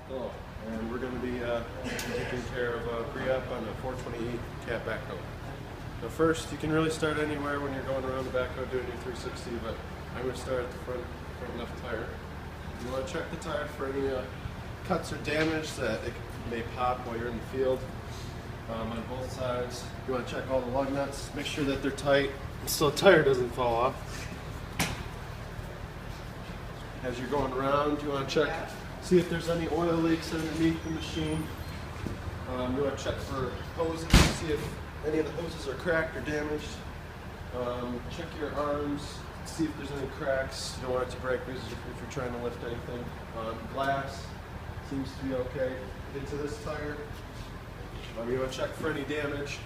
Hello, and we're going to be taking care of a pre-op on the 420E Cat Backhoe. Now first, you can really start anywhere when you're going around the backhoe doing your 360, but I'm going to start at the front left tire. You want to check the tire for any cuts or damage that it may pop while you're in the field on both sides. You want to check all the lug nuts, make sure that they're tight so the tire doesn't fall off. As you're going around, you want to check, see if there's any oil leaks underneath the machine. You want to check for hoses, see if any of the hoses are cracked or damaged. Check your arms, see if there's any cracks. You don't want it to break if you're trying to lift anything. Glass seems to be okay. Into this tire. You want to check for any damage.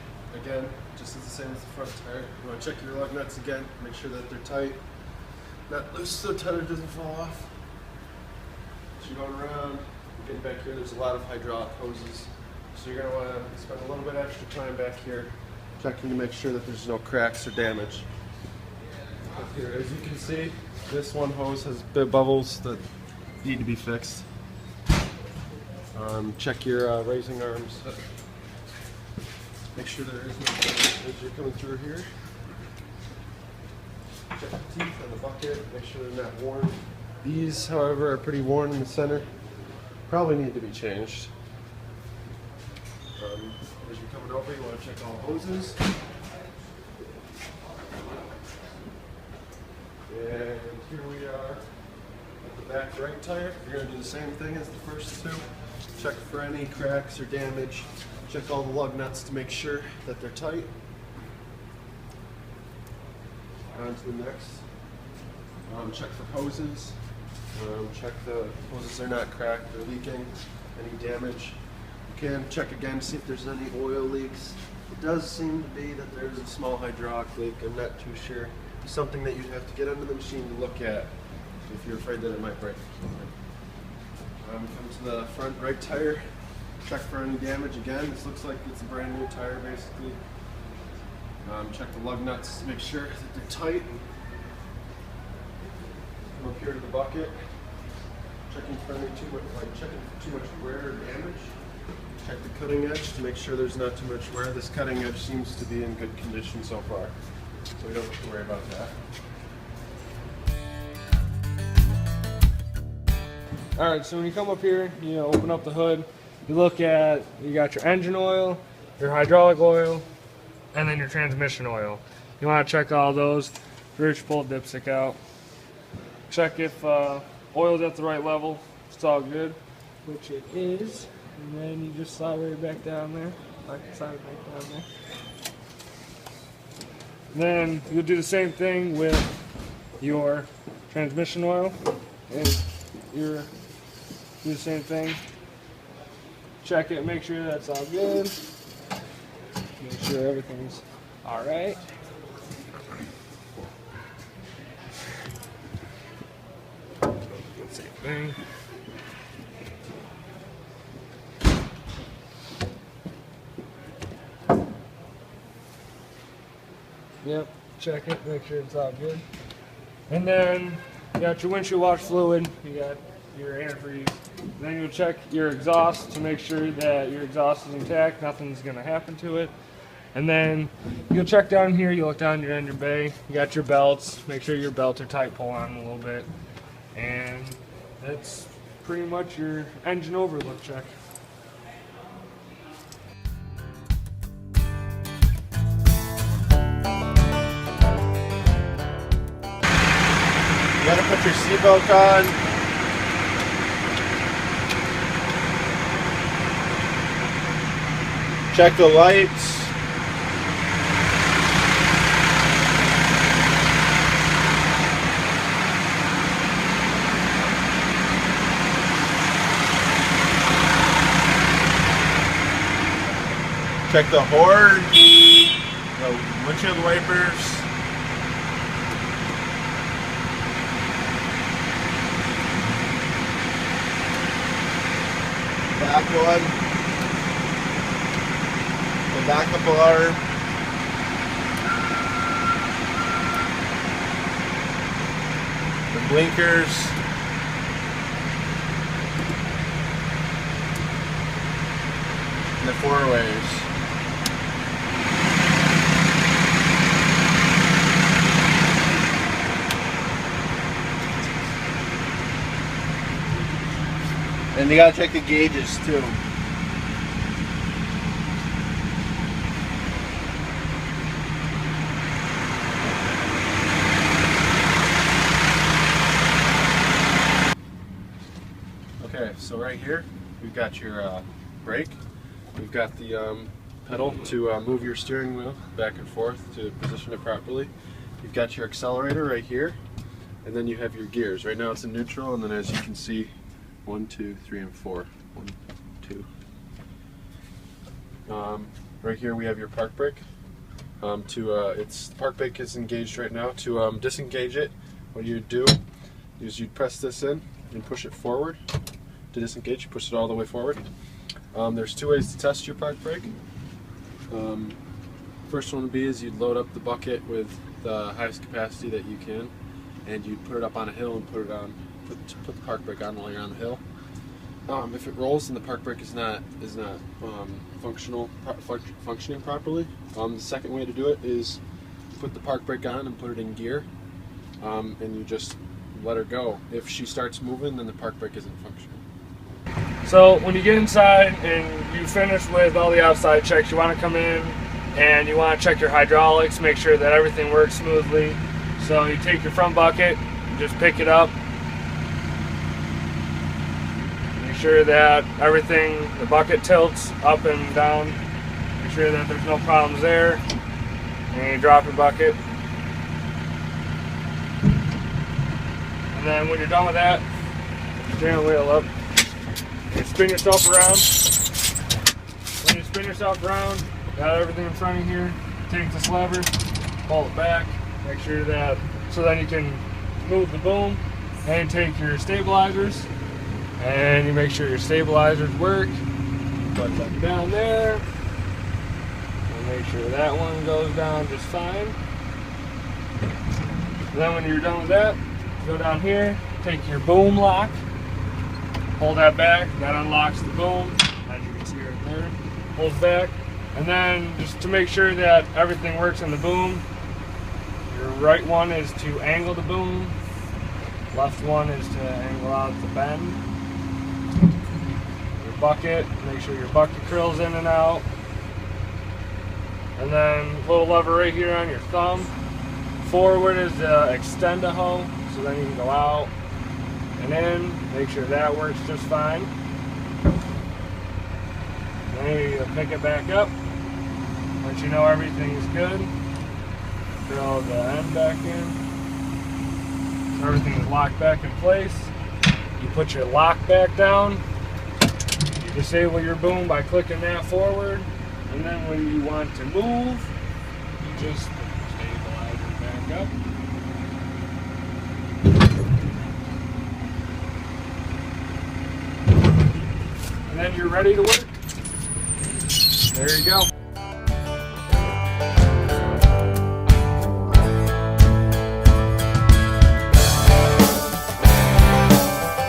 Again, just as the same as the front tire. You want to check your lug nuts again, make sure that they're tight. Not loose so the tire doesn't fall off. As you're going around, getting back here, there's a lot of hydraulic hoses. So you're going to want to spend a little bit extra time back here checking to make sure that there's no cracks or damage. Up here, as you can see, this one hose has bit bubbles that need to be fixed. Check your raising arms. Make sure there is no damage as you're coming through here. Check the teeth on the bucket, make sure they're not worn. These, however, are pretty worn in the center. Probably need to be changed. As you're coming over, you want to check all hoses. And here we are at the back right tire. You're going to do the same thing as the first two. Check for any cracks or damage. Check all the lug nuts to make sure that they're tight. On to the next. Check for hoses. Check the hoses are not cracked or leaking. Any damage. You can check again to see if there's any oil leaks. It does seem to be that there's a small hydraulic leak. I'm not too sure. It's something that you'd have to get under the machine to look at if you're afraid that it might break or something. Come to the front right tire. Check for any damage again. This looks like it's a brand new tire basically. Check the lug nuts to make sure that they're tight. Come up here to the bucket. Checking for too much wear or damage. Check the cutting edge to make sure there's not too much wear. This cutting edge seems to be in good condition so far, so we don't have to worry about that. Alright, so when you come up here, you open up the hood, you look at, you got your engine oil, your hydraulic oil, and then your transmission oil. You want to check all those. First, pull the dipstick out. Check if oil's at the right level. It's all good, which it is. And then you just slide right back down there. Slide it back down there. Then you'll do the same thing with your transmission oil. And do the same thing. Check it, make sure that's all good. Make sure everything's alright. Same thing. Yep, check it, make sure it's all good. And then you got your windshield wash fluid, you got your antifreeze. Then you'll check your exhaust to make sure that your exhaust is intact, nothing's gonna happen to it. And then you'll check down here, you look down your engine bay, you got your belts, make sure your belts are tight, pull on them a little bit. And that's pretty much your engine overlook check. You gotta put your seatbelt on. Check the lights. Check the horn, the windshield wipers. Back one, the backup alarm, the blinkers, the four ways. And you gotta check the gauges too. Okay, so right here we've got your brake. We've got the pedal to move your steering wheel back and forth to position it properly. You've got your accelerator right here, and then you have your gears. Right now it's in neutral, and then as you can see, 1, 2, 3, and 4. 1, 2. Right here we have your park brake. The park brake is engaged right now. To disengage it, what you do is you'd press this in and push it forward. To disengage, you push it all the way forward. There's two ways to test your park brake. First one would be is you'd load up the bucket with the highest capacity that you can, and you'd put it up on a hill and put the park brake on while you're on the hill. If it rolls and the park brake is not functioning properly, the second way to do it is put the park brake on and put it in gear, and you just let her go. If she starts moving, then the park brake isn't functioning. So when you get inside and you finish with all the outside checks, you want to come in and you want to check your hydraulics, make sure that everything works smoothly. So you take your front bucket, just pick it up, make sure that everything, the bucket tilts up and down, make sure that there's no problems there, and you drop your bucket. And then when you're done with that, turn the wheel up. You spin yourself around. When you spin yourself around, got everything in front of you here, take this lever, pull it back, make sure that, so then you can move the boom, and take your stabilizers, and you make sure your stabilizers work. Put them down there, and make sure that one goes down just fine. And then when you're done with that, go down here, take your boom lock, pull that back, that unlocks the boom, as you can see right there, pulls back, and then just to make sure that everything works in the boom, your right one is to angle the boom, left one is to angle out the bend. Your bucket, make sure your bucket curls in and out, and then little lever right here on your thumb. Forward is to extend a hoe, so then you can go out and in, make sure that works just fine. Then you pick it back up. Once you know everything is good, throw the end back in. So everything is locked back in place. You put your lock back down. You disable your boom by clicking that forward. And then when you want to move, you just stabilize it back up. And then you're ready to work. There you go.